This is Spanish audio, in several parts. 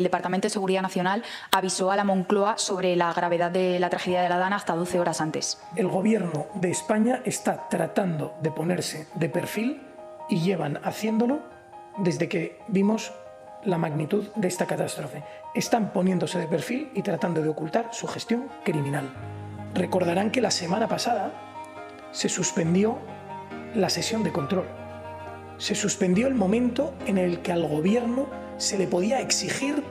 El Departamento de Seguridad Nacional avisó a la Moncloa sobre la gravedad de la tragedia de la Dana hasta 12 horas antes. El Gobierno de España está tratando de ponerse de perfil y llevan haciéndolo desde que vimos la magnitud de esta catástrofe. Están poniéndose de perfil y tratando de ocultar su gestión criminal. Recordarán que la semana pasada se suspendió la sesión de control. Se suspendió el momento en el que al Gobierno se le podía exigir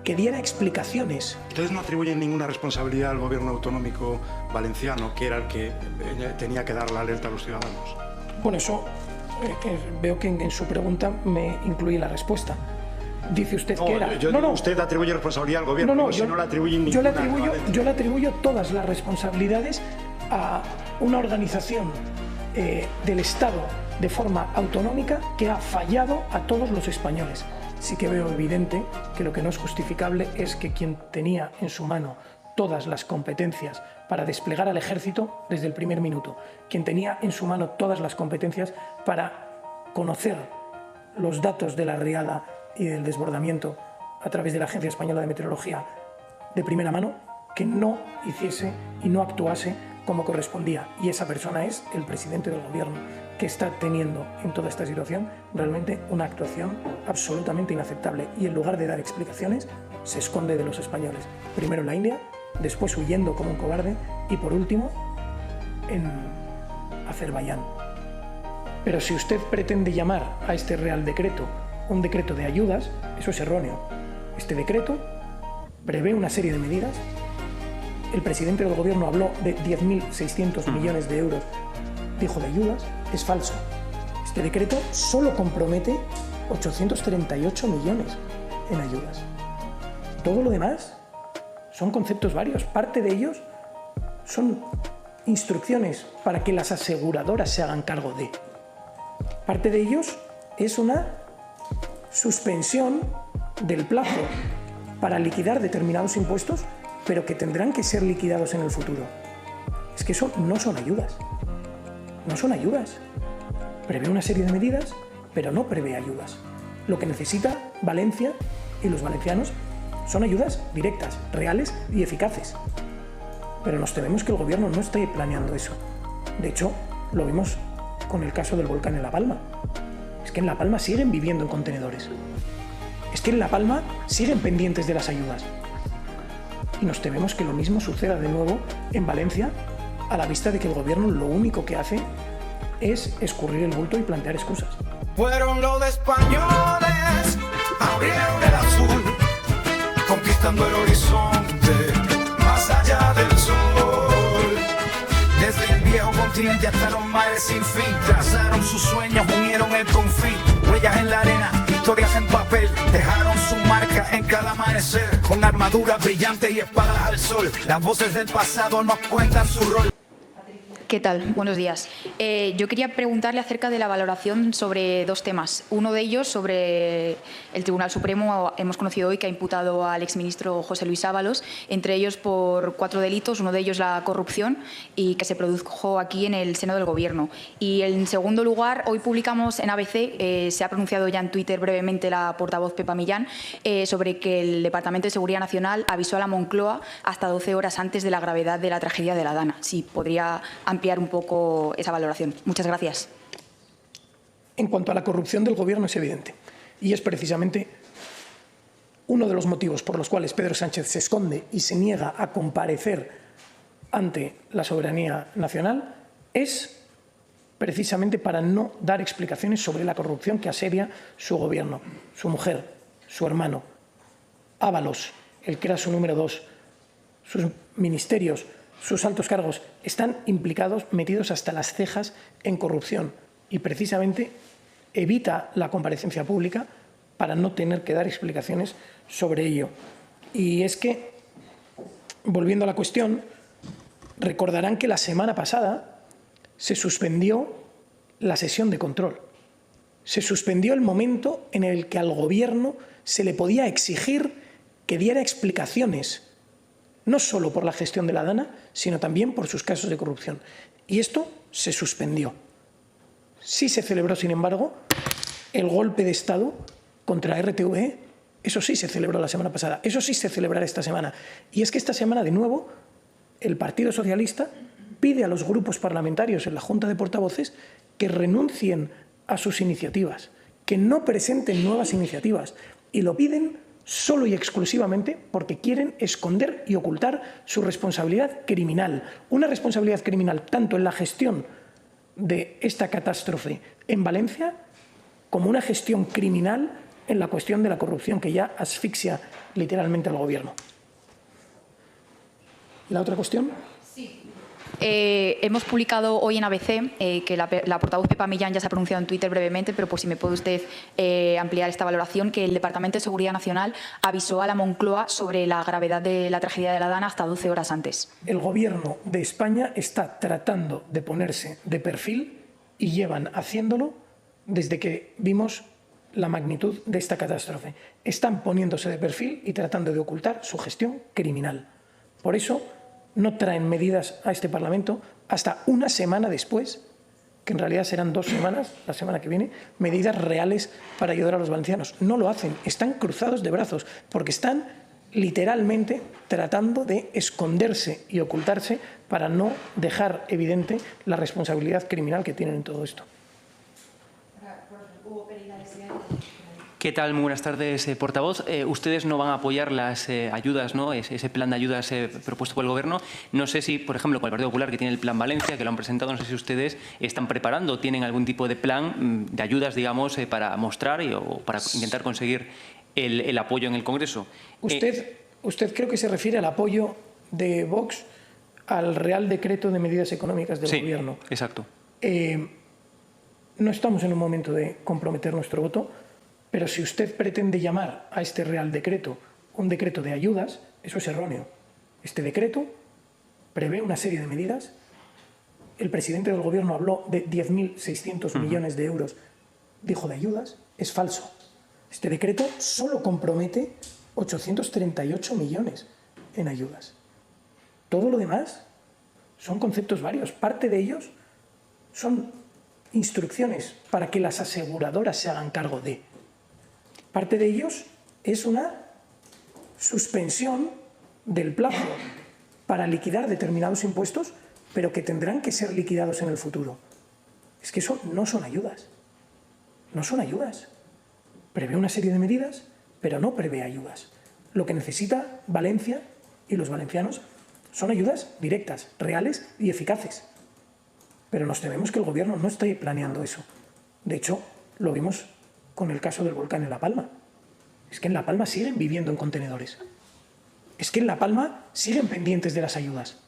que diera explicaciones. ¿Ustedes no atribuyen ninguna responsabilidad al Gobierno autonómico valenciano, que era el que tenía que dar la alerta a los ciudadanos? Bueno, eso veo que en su pregunta me incluye la respuesta. Dice usted que era... Usted atribuye responsabilidad al Gobierno, yo no le atribuyo ninguna. Yo le atribuyo todas las responsabilidades a una organización del Estado de forma autonómica que ha fallado a todos los españoles. Sí que veo evidente que lo que no es justificable es que quien tenía en su mano todas las competencias para desplegar al ejército desde el primer minuto, quien tenía en su mano todas las competencias para conocer los datos de la riada y del desbordamiento a través de la Agencia Española de Meteorología de primera mano, que no hiciese y no actuase como correspondía. Y esa persona es el presidente del Gobierno, que está teniendo en toda esta situación realmente una actuación absolutamente inaceptable. Y en lugar de dar explicaciones, se esconde de los españoles. Primero en la India, después huyendo como un cobarde y por último en Azerbaiyán. Pero si usted pretende llamar a este Real Decreto un decreto de ayudas, eso es erróneo. Este decreto prevé una serie de medidas. El presidente del Gobierno habló de 10.600 millones de euros, dijo de ayudas, es falso. Este decreto solo compromete 838 millones en ayudas. Todo lo demás son conceptos varios. Parte de ellos son instrucciones para que las aseguradoras se hagan cargo de. Parte de ellos es una suspensión del plazo para liquidar determinados impuestos, pero que tendrán que ser liquidados en el futuro. Es que eso no son ayudas. No son ayudas. Prevé una serie de medidas, pero no prevé ayudas. Lo que necesita Valencia y los valencianos son ayudas directas, reales y eficaces. Pero nos tememos que el Gobierno no esté planeando eso. De hecho, lo vimos con el caso del volcán en La Palma. Es que en La Palma siguen viviendo en contenedores. Es que en La Palma siguen pendientes de las ayudas. Y nos tememos que lo mismo suceda de nuevo en Valencia, a la vista de que el Gobierno lo único que hace es escurrir el bulto y plantear excusas. Fueron los españoles, abrieron el azul, conquistando el horizonte, más allá del sol. Desde el viejo continente hasta los mares sin fin, trazaron sus sueños, unieron el confín, huellas en la arena, historias en papel, dejaron su marca en cada amanecer, con armaduras brillantes y espadas al sol. Las voces del pasado nos cuentan su rol. ¿Qué tal? Buenos días. Yo quería preguntarle acerca de la valoración sobre dos temas. Uno de ellos sobre el Tribunal Supremo. Hemos conocido hoy que ha imputado al exministro José Luis Ábalos, entre ellos por 4 delitos, uno de ellos la corrupción, y que se produjo aquí en el seno del Gobierno. Y en segundo lugar, hoy publicamos en ABC, se ha pronunciado ya en Twitter brevemente la portavoz Pepa Millán, sobre que el Departamento de Seguridad Nacional avisó a la Moncloa hasta 12 horas antes de la gravedad de la tragedia de la Dana. Si podría ampliar un poco esa valoración. Muchas gracias. En cuanto a la corrupción del Gobierno es evidente, y es precisamente uno de los motivos por los cuales Pedro Sánchez se esconde y se niega a comparecer ante la soberanía nacional, es precisamente para no dar explicaciones sobre la corrupción que asedia su Gobierno, su mujer, su hermano, Ábalos, el que era su número 2, sus ministerios, sus altos cargos están implicados, metidos hasta las cejas en corrupción, y precisamente evita la comparecencia pública para no tener que dar explicaciones sobre ello. Y es que, volviendo a la cuestión, recordarán que la semana pasada se suspendió la sesión de control. Se suspendió el momento en el que al Gobierno se le podía exigir que diera explicaciones, no solo por la gestión de la Dana, sino también por sus casos de corrupción. Y esto se suspendió. Sí se celebró, sin embargo, el golpe de Estado contra RTV Eso sí se celebró la semana pasada, eso sí se celebrará esta semana. Y es que esta semana, de nuevo, el Partido Socialista pide a los grupos parlamentarios en la Junta de Portavoces que renuncien a sus iniciativas, que no presenten nuevas iniciativas. Y lo piden solo y exclusivamente porque quieren esconder y ocultar su responsabilidad criminal. Una responsabilidad criminal tanto en la gestión de esta catástrofe en Valencia como una gestión criminal en la cuestión de la corrupción que ya asfixia literalmente al Gobierno. ¿La otra cuestión? Sí. Hemos publicado hoy en ABC que la portavoz Pepa Millán ya se ha pronunciado en Twitter brevemente, pero por si me puede usted ampliar esta valoración, que el Departamento de Seguridad Nacional avisó a la Moncloa sobre la gravedad de la tragedia de la Dana hasta 12 horas antes. El Gobierno de España está tratando de ponerse de perfil y llevan haciéndolo desde que vimos la magnitud de esta catástrofe. Están poniéndose de perfil y tratando de ocultar su gestión criminal. Por eso no traen medidas a este Parlamento hasta una semana después, que en realidad serán 2 semanas, la semana que viene, medidas reales para ayudar a los valencianos. No lo hacen, están cruzados de brazos, porque están literalmente tratando de esconderse y ocultarse para no dejar evidente la responsabilidad criminal que tienen en todo esto. ¿Qué tal? Muy buenas tardes, portavoz. Ustedes no van a apoyar las ayudas, ¿no? Ese plan de ayudas propuesto por el Gobierno. No sé si, por ejemplo, con el Partido Popular, que tiene el Plan Valencia, que lo han presentado, no sé si ustedes están preparando, tienen algún tipo de plan de ayudas, digamos, para mostrar o para intentar conseguir el apoyo en el Congreso. Usted creo que se refiere al apoyo de Vox al Real Decreto de Medidas Económicas del Gobierno. Sí, exacto. No estamos en un momento de comprometer nuestro voto, pero si usted pretende llamar a este Real Decreto un decreto de ayudas, eso es erróneo. Este decreto prevé una serie de medidas. El presidente del Gobierno habló de 10.600 millones de euros, dijo de ayudas, es falso. Este decreto solo compromete 838 millones en ayudas. Todo lo demás son conceptos varios. Parte de ellos son instrucciones para que las aseguradoras se hagan cargo de. Parte de ellos es una suspensión del plazo para liquidar determinados impuestos, pero que tendrán que ser liquidados en el futuro. Es que eso no son ayudas. No son ayudas. Prevé una serie de medidas, pero no prevé ayudas. Lo que necesita Valencia y los valencianos son ayudas directas, reales y eficaces. Pero nos tememos que el Gobierno no esté planeando eso. De hecho, lo vimos con el caso del volcán en La Palma. Es que en La Palma siguen viviendo en contenedores. Es que en La Palma siguen pendientes de las ayudas.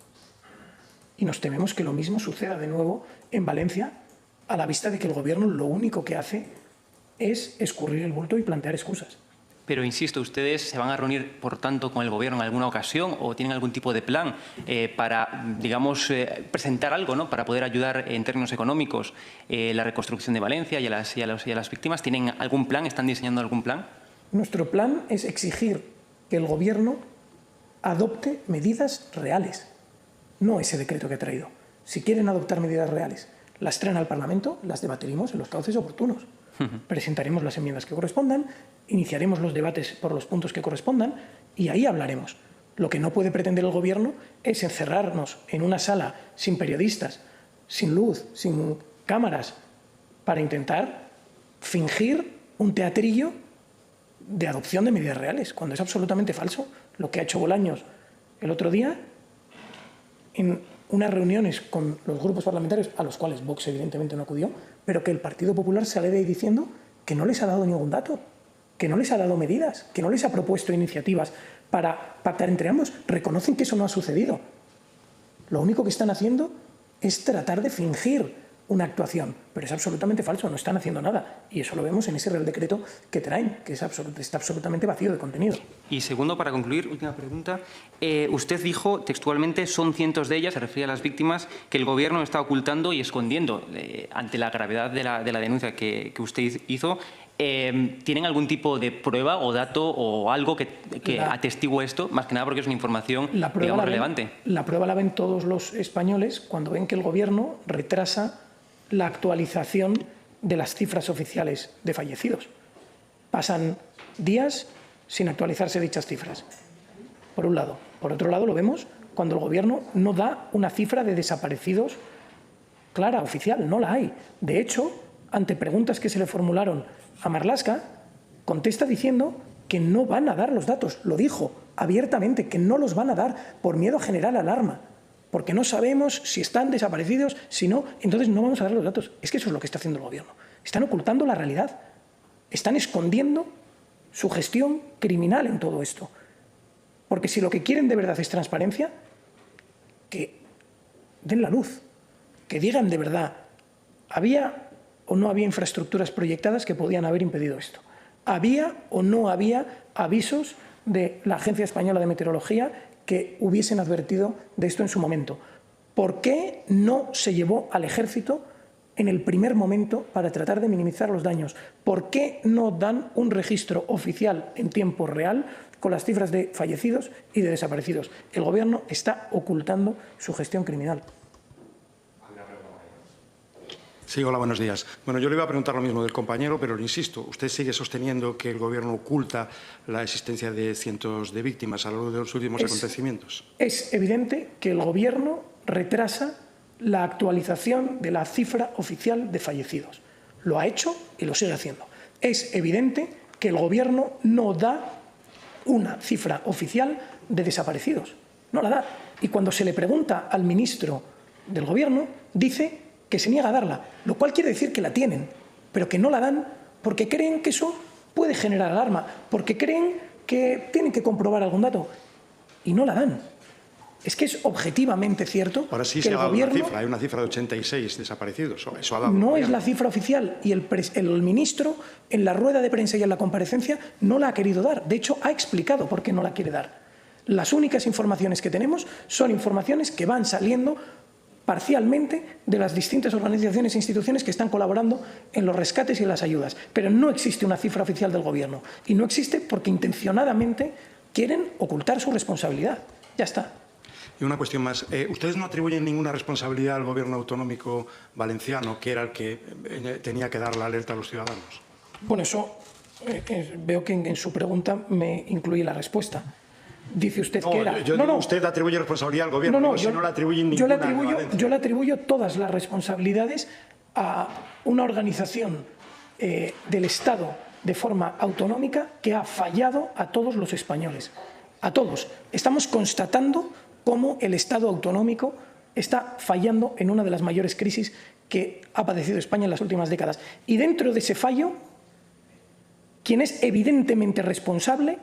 Y nos tememos que lo mismo suceda de nuevo en Valencia, a la vista de que el Gobierno lo único que hace es escurrir el bulto y plantear excusas. Pero, insisto, ¿ustedes se van a reunir, por tanto, con el Gobierno en alguna ocasión o tienen algún tipo de plan para, digamos, presentar algo, ¿no?, para poder ayudar en términos económicos la reconstrucción de Valencia y a las víctimas? ¿Tienen algún plan? ¿Están diseñando algún plan? Nuestro plan es exigir que el Gobierno adopte medidas reales, no ese decreto que ha traído. Si quieren adoptar medidas reales, las traen al Parlamento, las debatiremos en los cauces oportunos. Presentaremos las enmiendas que correspondan, iniciaremos los debates por los puntos que correspondan y ahí hablaremos. Lo que no puede pretender el Gobierno es encerrarnos en una sala sin periodistas, sin luz, sin cámaras, para intentar fingir un teatrillo de adopción de medidas reales, cuando es absolutamente falso. Lo que ha hecho Bolaños el otro día en unas reuniones con los grupos parlamentarios, a los cuales Vox evidentemente no acudió, pero que el Partido Popular sale de ahí diciendo que no les ha dado ningún dato, que no les ha dado medidas, que no les ha propuesto iniciativas para pactar entre ambos. Reconocen que eso no ha sucedido. Lo único que están haciendo es tratar de fingir una actuación, pero es absolutamente falso, no están haciendo nada. Y eso lo vemos en ese Real Decreto que traen, que está absolutamente vacío de contenido. Y segundo, para concluir, última pregunta. Usted dijo textualmente, son cientos de ellas, se refiere a las víctimas, que el Gobierno está ocultando y escondiendo. Ante la gravedad de la denuncia que usted hizo, ¿tienen algún tipo de prueba o dato o algo que atestigue esto? Más que nada porque es una información, digamos, relevante. La prueba la ven todos los españoles cuando ven que el Gobierno retrasa la actualización de las cifras oficiales de fallecidos. Pasan días sin actualizarse dichas cifras. Por un lado. Por otro lado, lo vemos cuando el Gobierno no da una cifra de desaparecidos clara, oficial, no la hay. De hecho, ante preguntas que se le formularon a Marlaska, contesta diciendo que no van a dar los datos. Lo dijo abiertamente, que no los van a dar por miedo a generar alarma, porque no sabemos si están desaparecidos, si no, entonces no vamos a dar los datos. Es que eso es lo que está haciendo el Gobierno. Están ocultando la realidad. Están escondiendo su gestión criminal en todo esto. Porque si lo que quieren de verdad es transparencia, que den la luz, que digan de verdad, ¿había o no había infraestructuras proyectadas que podían haber impedido esto? ¿Había o no había avisos de la Agencia Española de Meteorología que hubiesen advertido de esto en su momento? ¿Por qué no se llevó al Ejército en el primer momento para tratar de minimizar los daños? ¿Por qué no dan un registro oficial en tiempo real con las cifras de fallecidos y de desaparecidos? El Gobierno está ocultando su gestión criminal. Sí, hola, buenos días. Bueno, yo le iba a preguntar lo mismo del compañero, pero le insisto, usted sigue sosteniendo que el Gobierno oculta la existencia de cientos de víctimas a lo largo de los últimos acontecimientos. Es evidente que el Gobierno retrasa la actualización de la cifra oficial de fallecidos. Lo ha hecho y lo sigue haciendo. Es evidente que el Gobierno no da una cifra oficial de desaparecidos. No la da. Y cuando se le pregunta al ministro del Gobierno, dice que se niega a darla, lo cual quiere decir que la tienen, pero que no la dan porque creen que eso puede generar alarma, porque creen que tienen que comprobar algún dato y no la dan. Es que es objetivamente cierto Ahora sí que se el ha dado Gobierno... una cifra, hay una cifra de 86 desaparecidos. Eso ha dado no es la cifra oficial y el ministro en la rueda de prensa y en la comparecencia no la ha querido dar. De hecho, ha explicado por qué no la quiere dar. Las únicas informaciones que tenemos son informaciones que van saliendo parcialmente de las distintas organizaciones e instituciones que están colaborando en los rescates y en las ayudas. Pero no existe una cifra oficial del Gobierno. Y no existe porque intencionadamente quieren ocultar su responsabilidad. Ya está. Y una cuestión más. ¿Ustedes no atribuyen ninguna responsabilidad al Gobierno autonómico valenciano, que era el que tenía que dar la alerta a los ciudadanos? Bueno, eso veo que en su pregunta me incluye la respuesta. Dice usted que era... Usted atribuye responsabilidad al Gobierno, si no le atribuyen ninguna. Yo le atribuyo todas las responsabilidades a una organización del Estado de forma autonómica que ha fallado a todos los españoles. A todos. Estamos constatando cómo el Estado autonómico está fallando en una de las mayores crisis que ha padecido España en las últimas décadas. Y dentro de ese fallo, quien es evidentemente responsable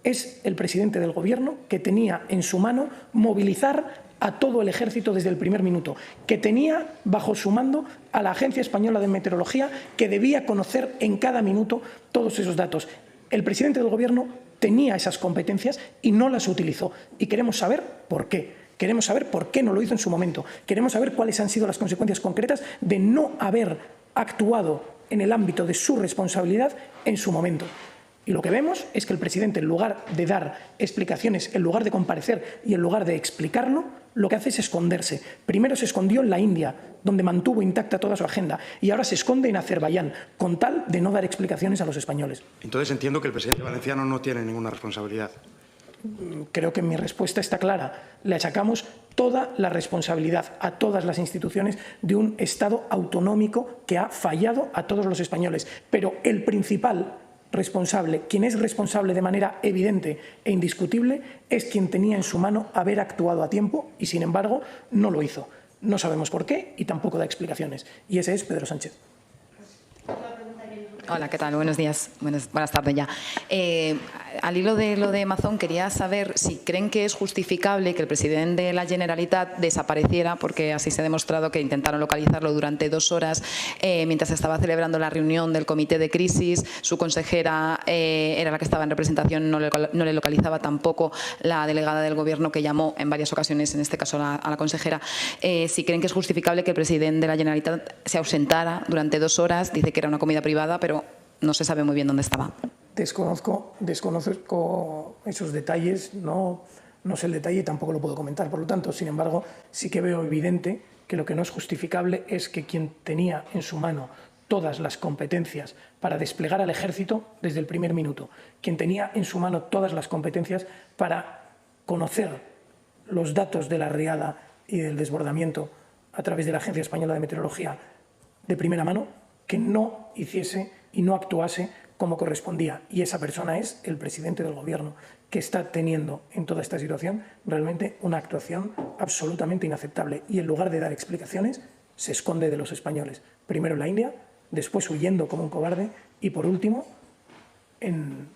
es el presidente del Gobierno, que tenía en su mano movilizar a todo el ejército desde el primer minuto, que tenía bajo su mando a la Agencia Española de Meteorología, que debía conocer en cada minuto todos esos datos. El presidente del Gobierno tenía esas competencias y no las utilizó. Y queremos saber por qué. Queremos saber por qué no lo hizo en su momento. Queremos saber cuáles han sido las consecuencias concretas de no haber actuado en el ámbito de su responsabilidad en su momento. Y lo que vemos es que el presidente, en lugar de dar explicaciones, en lugar de comparecer y en lugar de explicarlo, lo que hace es esconderse. Primero se escondió en la India, donde mantuvo intacta toda su agenda, y ahora se esconde en Azerbaiyán, con tal de no dar explicaciones a los españoles. Entonces entiendo que el presidente valenciano no tiene ninguna responsabilidad. Creo que mi respuesta está clara. Le achacamos toda la responsabilidad a todas las instituciones de un Estado autonómico que ha fallado a todos los españoles. Pero el principal responsable, quien es responsable de manera evidente e indiscutible, es quien tenía en su mano haber actuado a tiempo y, sin embargo, no lo hizo. No sabemos por qué y tampoco da explicaciones. Y ese es Pedro Sánchez. Hola, ¿qué tal? Buenos días. Buenas tardes ya. Al hilo de lo de Mazón, quería saber si creen que es justificable que el presidente de la Generalitat desapareciera, porque así se ha demostrado que intentaron localizarlo durante 2 horas mientras estaba celebrando la reunión del comité de crisis. Su consejera era la que estaba en representación, no le localizaba tampoco la delegada del Gobierno, que llamó en varias ocasiones, en este caso a la consejera. Si creen que es justificable que el presidente de la Generalitat se ausentara durante 2 horas, dice que era una comida privada, pero no se sabe muy bien dónde estaba. Desconozco esos detalles, no sé el detalle y tampoco lo puedo comentar. Por lo tanto, sin embargo, sí que veo evidente que lo que no es justificable es que quien tenía en su mano todas las competencias para desplegar al ejército desde el primer minuto, quien tenía en su mano todas las competencias para conocer los datos de la riada y del desbordamiento a través de la Agencia Española de Meteorología de primera mano, que no hiciese y no actuase como correspondía. Y esa persona es el presidente del Gobierno, que está teniendo en toda esta situación realmente una actuación absolutamente inaceptable. Y en lugar de dar explicaciones, se esconde de los españoles. Primero en la India, después huyendo como un cobarde y, por último, en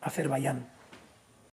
Azerbaiyán.